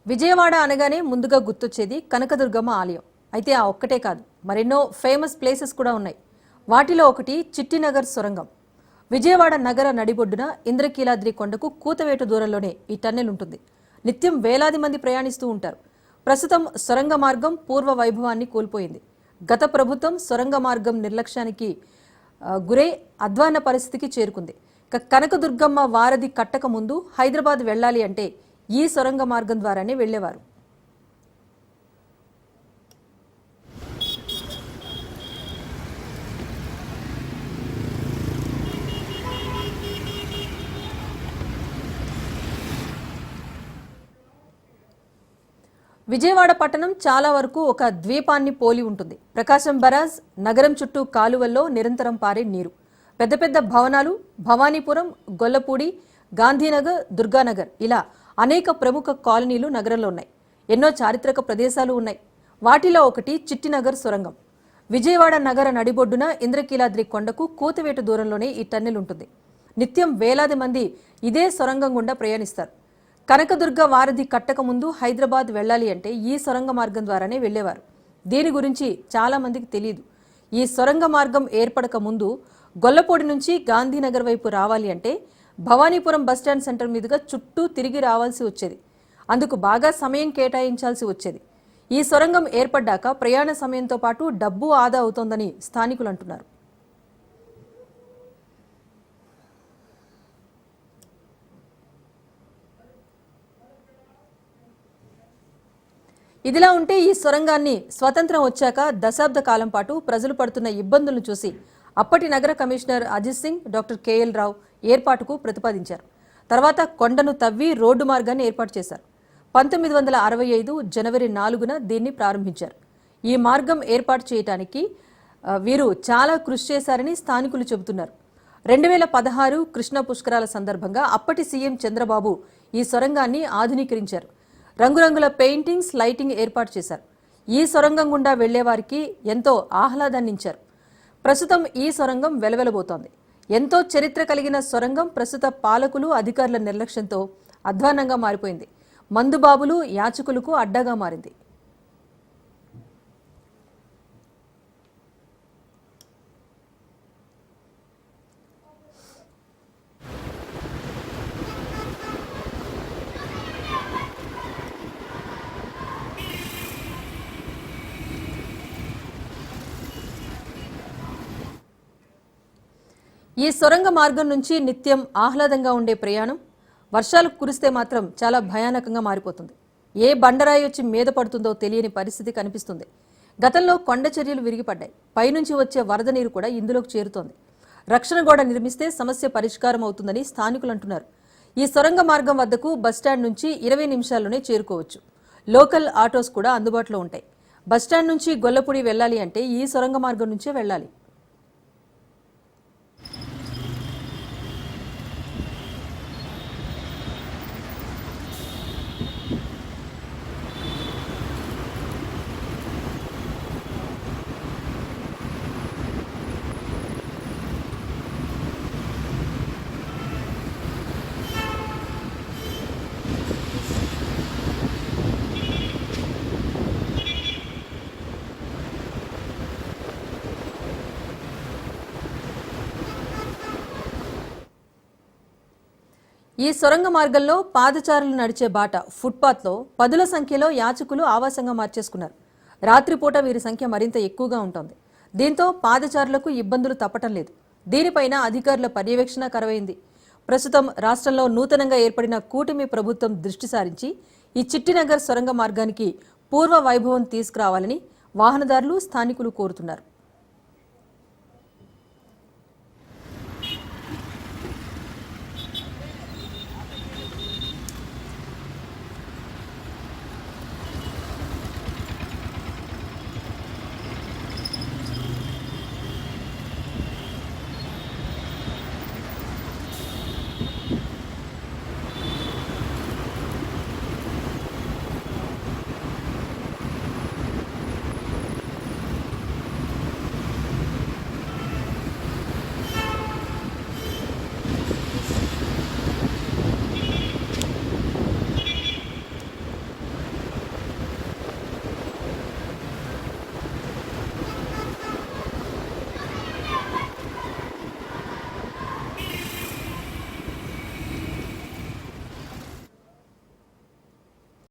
విజయవాడ అనగానే ముందుగా గుర్తొచ్చేది కనకదుర్గమ్మ ఆలయం. అయితే ఆ ఒక్కటే కాదు, మరెన్నో ఫేమస్ ప్లేసెస్ కూడా ఉన్నాయి. వాటిలో ఒకటి చిట్టినగర్ సొరంగం. విజయవాడ నగర నడిబొడ్డున ఇంద్రకీలాద్రి కొండకు కూతవేటు దూరంలోనే ఈ టన్నెల్ ఉంటుంది. నిత్యం వేలాది మంది ప్రయాణిస్తూ ఉంటారు. ప్రస్తుతం సొరంగ మార్గం పూర్వ వైభవాన్ని కోల్పోయింది. గత ప్రభుత్వం సొరంగ మార్గం నిర్లక్ష్యానికి గురై అధ్వాన్న పరిస్థితికి చేరుకుంది. కనకదుర్గమ్మ వారధి కట్టక ముందు హైదరాబాద్ వెళ్ళాలి అంటే ఈ సొరంగ మార్గం ద్వారానే వెళ్లేవారు. విజయవాడ పట్టణం చాలా వరకు ఒక ద్వీపాన్ని పోలి ఉంటుంది. ప్రకాశం బరాజ్, నగరం చుట్టూ కాలువల్లో నిరంతరం పారే నీరు, పెద్ద పెద్ద భవనాలు, భవానీపురం, గొల్లపూడి, గాంధీనగర్, దుర్గానగర్ ఇలా అనేక ప్రముఖ కాలనీలు నగరంలో ఉన్నాయి. ఎన్నో చారిత్రక ప్రదేశాలు ఉన్నాయి. వాటిలో ఒకటి చిట్టినగర్ సొరంగం. విజయవాడ నగర నడిబొడ్డున ఇంద్రకీలాద్రి కొండకు కూతవేటు దూరంలోనే ఈ టన్నెల్ ఉంటుంది. నిత్యం వేలాది మంది ఇదే సొరంగం గుండా ప్రయాణిస్తారు. కనకదుర్గ వారధి కట్టక ముందు హైదరాబాద్ వెళ్ళాలి అంటే ఈ సొరంగ మార్గం ద్వారానే వెళ్లేవారు. దీని గురించి చాలా మందికి తెలియదు. ఈ సొరంగ మార్గం ఏర్పడక ముందు గొల్లపూడి నుంచి గాంధీనగర్ వైపు రావాలి అంటే భవానీపురం బస్టాండ్ సెంటర్ మీదుగా చుట్టూ తిరిగి రావాల్సి వచ్చేది. అందుకు బాగా సమయం కేటాయించాల్సి వచ్చేది. ఈ సొరంగం ఏర్పడ్డాక ప్రయాణ సమయంతో పాటు డబ్బు ఆదా అవుతోందని స్థానికులు అంటున్నారు. ఇదిలా ఉంటే ఈ సొరంగాన్ని స్వతంత్రం వచ్చాక దశాబ్ద కాలం పాటు ప్రజలు పడుతున్న ఇబ్బందులను చూసి అప్పటి నగర commissioner Ajit Singh, doctor KL Rao ఏర్పాటుకు ప్రతిపాదించారు. తర్వాత కొండను తవ్వి రోడ్డు మార్గాన్ని ఏర్పాటు చేశారు. 1965 జనవరి 4న దీన్ని ప్రారంభించారు. ఈ మార్గం ఏర్పాటు చేయడానికి వీరు చాలా కృషి చేశారని స్థానికులు చెబుతున్నారు. 2016 కృష్ణ పుష్కరాల సందర్భంగా అప్పటి సీఎం చంద్రబాబు ఈ సొరంగాన్ని ఆధునీకరించారు. రంగురంగుల పెయింటింగ్స్, లైటింగ్ ఏర్పాటు చేశారు. ఈ సొరంగం గుండా వెళ్లేవారికి ఎంతో ఆహ్లాదాన్నించారు. ప్రస్తుతం ఈ సొరంగం వెలవెలబోతోంది. ఎంతో చరిత్ర కలిగిన సొరంగం ప్రస్తుత పాలకులు, అధికారుల నిర్లక్ష్యంతో అధ్వాన్నంగా మారిపోయింది. మందుబాబులు, యాచకులకు అడ్డాగా మారింది. ఈ సొరంగ మార్గం నుంచి నిత్యం ఆహ్లాదంగా ఉండే ప్రయాణం వర్షాలు కురిస్తే మాత్రం చాలా భయానకంగా మారిపోతుంది. ఏ బండరాయి వచ్చి మీద పడుతుందో తెలియని పరిస్థితి కనిపిస్తుంది. గతంలో కొండ చర్యలు విరిగిపడ్డాయి. పైనుంచి వచ్చే వరద నీరు కూడా ఇందులోకి చేరుతోంది. రక్షణ గోడ నిర్మిస్తే సమస్య పరిష్కారం అవుతుందని స్థానికులు అంటున్నారు. ఈ సొరంగ మార్గం వద్దకు బస్టాండ్ నుంచి 20 నిమిషాల్లోనే చేరుకోవచ్చు. లోకల్ ఆటోస్ కూడా అందుబాటులో ఉంటాయి. బస్టాండ్ నుంచి గొల్లపూడి వెళ్ళాలి అంటే ఈ సొరంగ మార్గం నుంచే వెళ్ళాలి. ఈ సొరంగ మార్గంలో పాదచారులు నడిచే బాట, ఫుట్పాత్లో పదుల సంఖ్యలో యాచకులు ఆవాసంగా మార్చేసుకున్నారు. రాత్రిపూట వీరి సంఖ్య మరింత ఎక్కువగా ఉంటుంది. దీంతో పాదచారులకు ఇబ్బందులు తప్పటం లేదు. దీనిపైన అధికారుల పర్యవేక్షణ కరువైంది. ప్రస్తుతం రాష్ట్రంలో నూతనంగా ఏర్పడిన కూటమి ప్రభుత్వం దృష్టి సారించి ఈ చిట్టినగర్ సొరంగ మార్గానికి పూర్వ వైభవం తీసుకురావాలని వాహనదారులు, స్థానికులు కోరుతున్నారు.